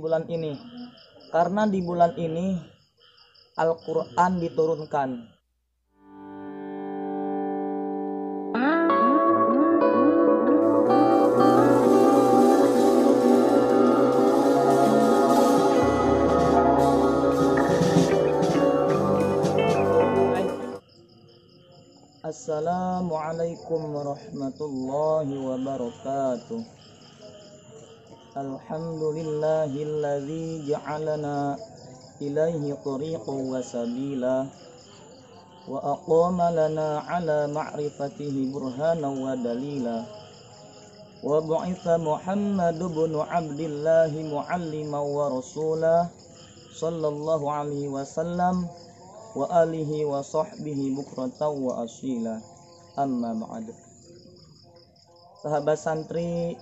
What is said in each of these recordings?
bulan ini? Karena di bulan ini Al-Quran diturunkan. Assalamualaikum warahmatullahi wabarakatuh. Alhamdulillahilladzi ja'alana ilaihi tariqan wa sabila wa aqama lana ala ma'rifatihi burhanan wa dalila wa bu'itha Muhammad ibn Abdillahi mu'alliman wa rasulah sallallahu alaihi wasallam wa alihi wa sahbihi bukratan wa asila. Amma ba'd. Sahabat santri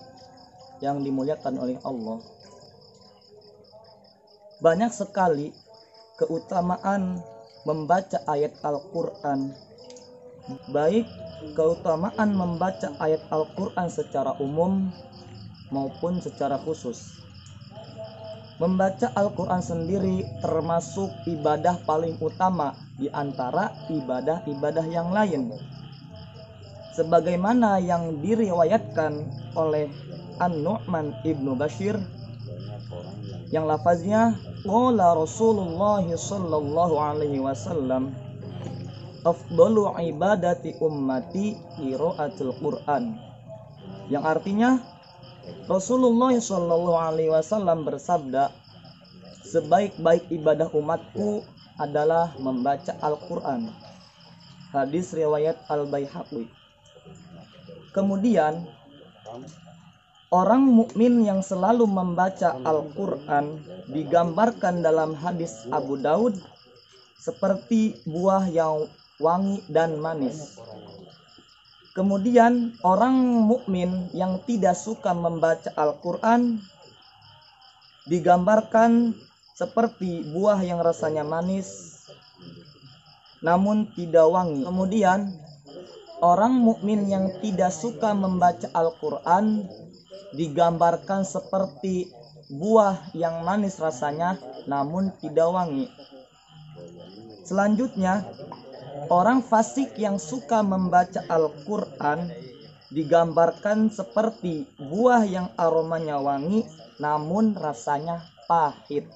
yang dimuliakan oleh Allah, banyak sekali keutamaan membaca ayat Al-Quran, baik keutamaan membaca ayat Al-Quran secara umum maupun secara khusus. Membaca Al-Quran sendiri termasuk ibadah paling utama di antara ibadah-ibadah yang lain. Sebagaimana yang diriwayatkan oleh An-Nu'man ibnu Bashir yang lafaznya qala Rasulullah sallallahu alaihi wasallam afdalu ibadati ummati qiraatul Quran, yang artinya Rasulullah sallallahu alaihi wasallam bersabda, sebaik-baik ibadah umatku adalah membaca Al-Quran. Hadis riwayat Al-Baihaqi. Kemudian orang mukmin yang selalu membaca Al-Quran digambarkan dalam hadis Abu Daud seperti buah yang wangi dan manis. Kemudian orang mukmin yang tidak suka membaca Al-Quran digambarkan seperti buah yang rasanya manis namun tidak wangi. Kemudian orang mukmin yang tidak suka membaca Al-Quran digambarkan seperti buah yang manis rasanya namun tidak wangi. Selanjutnya, orang fasik yang suka membaca Al-Quran digambarkan seperti buah yang aromanya wangi namun rasanya pahit.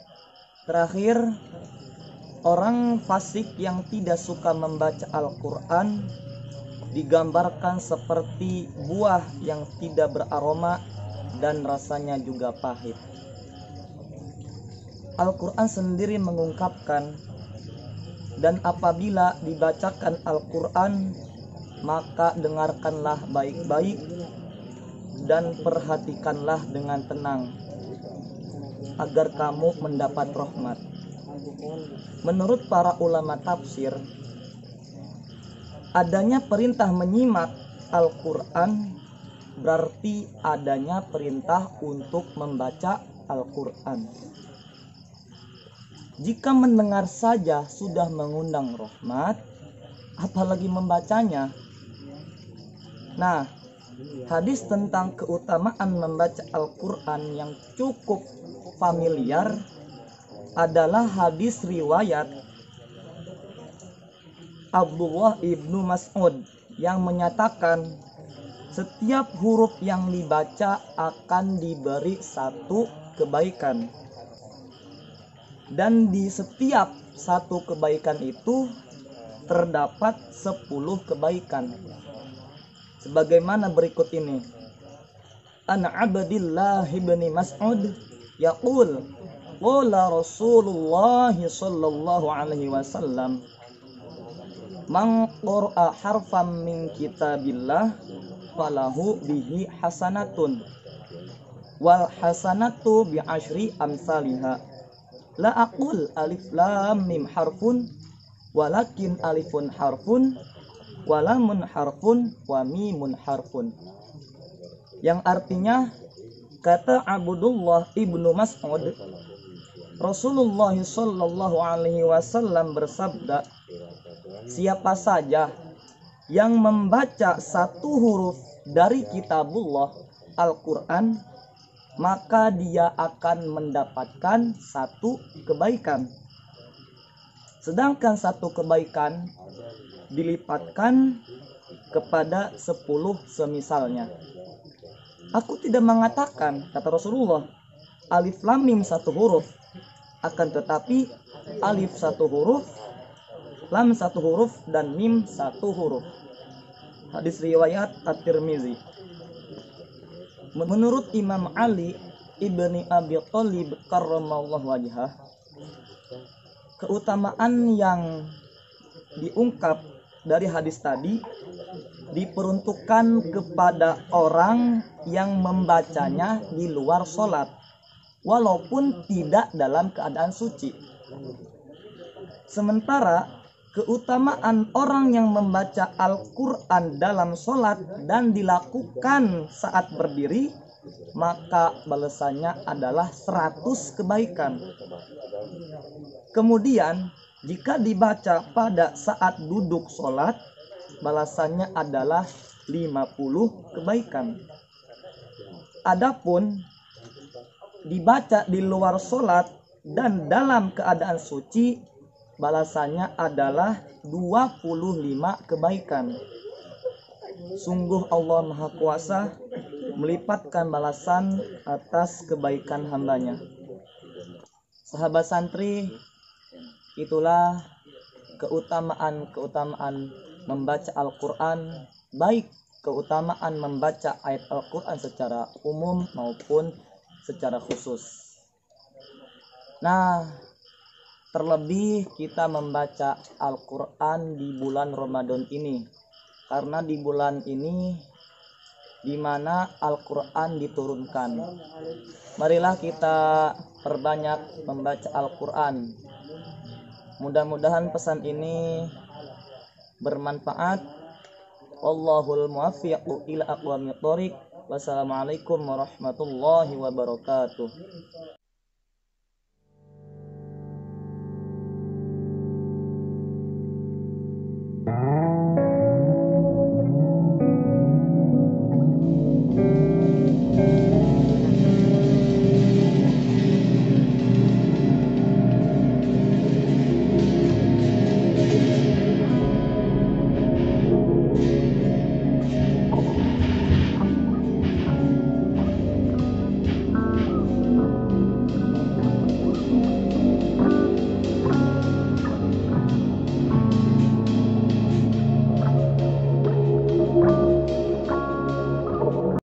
Terakhir, orang fasik yang tidak suka membaca Al-Quran digambarkan seperti buah yang tidak beraroma dan rasanya juga pahit. Al-Quran sendiri mengungkapkan, dan apabila dibacakan Al-Quran maka dengarkanlah baik-baik dan perhatikanlah dengan tenang agar kamu mendapat rahmat. Menurut para ulama tafsir, adanya perintah menyimak Al-Quran berarti adanya perintah untuk membaca Al-Quran. Jika mendengar saja sudah mengundang rahmat, apalagi membacanya. Nah, hadis tentang keutamaan membaca Al-Quran yang cukup familiar adalah hadis riwayat Abdullah ibnu Mas'ud yang menyatakan setiap huruf yang dibaca akan diberi satu kebaikan, dan di setiap satu kebaikan itu terdapat 10 kebaikan. Sebagaimana berikut ini. An Abdillah ibn Mas'ud yaqul qala Rasulullah sallallahu alaihi wasallam man qara'a harfan min kitabillah falahu bihi hasanatun wal hasanatu bi asyri amsalihha la aqul alif lam mim harfun walakin alifun harfun walamun harfun wa mimun harfun, yang artinya, kata Abdullah ibnu Mas'ud, Rasulullah sallallahu alaihi wasallam bersabda, siapa saja yang membaca satu huruf dari kitabullah Al-Quran, maka dia akan mendapatkan satu kebaikan. Sedangkan satu kebaikan dilipatkan kepada 10 semisalnya. Aku tidak mengatakan, kata Rasulullah, alif lam mim satu huruf, akan tetapi alif satu huruf, lam satu huruf, dan mim satu huruf. Hadis riwayat At-Tirmizi. Menurut Imam Ali ibni Abi Thalib karramallahu wajhah, keutamaan yang diungkap dari hadis tadi diperuntukkan kepada orang yang membacanya di luar sholat, walaupun tidak dalam keadaan suci. Sementara keutamaan orang yang membaca Al-Quran dalam sholat dan dilakukan saat berdiri, maka balasannya adalah 100 kebaikan. Kemudian jika dibaca pada saat duduk sholat, balasannya adalah 50 kebaikan. Adapun dibaca di luar sholat dan dalam keadaan suci, balasannya adalah 25 kebaikan. Sungguh Allah Maha Kuasa melipatkan balasan atas kebaikan hambanya. Sahabat santri, itulah keutamaan membaca Al-Quran, baik keutamaan membaca ayat Al-Quran secara umum maupun secara khusus. Nah, terlebih kita membaca Al-Quran di bulan Ramadan ini, karena di bulan ini di mana Al-Quran diturunkan. Marilah kita perbanyak membaca Al-Quran. Mudah-mudahan pesan ini bermanfaat. Wallahul muwaffiq ila aqwamit thoriq. Wassalamualaikum warahmatullahi wabarakatuh.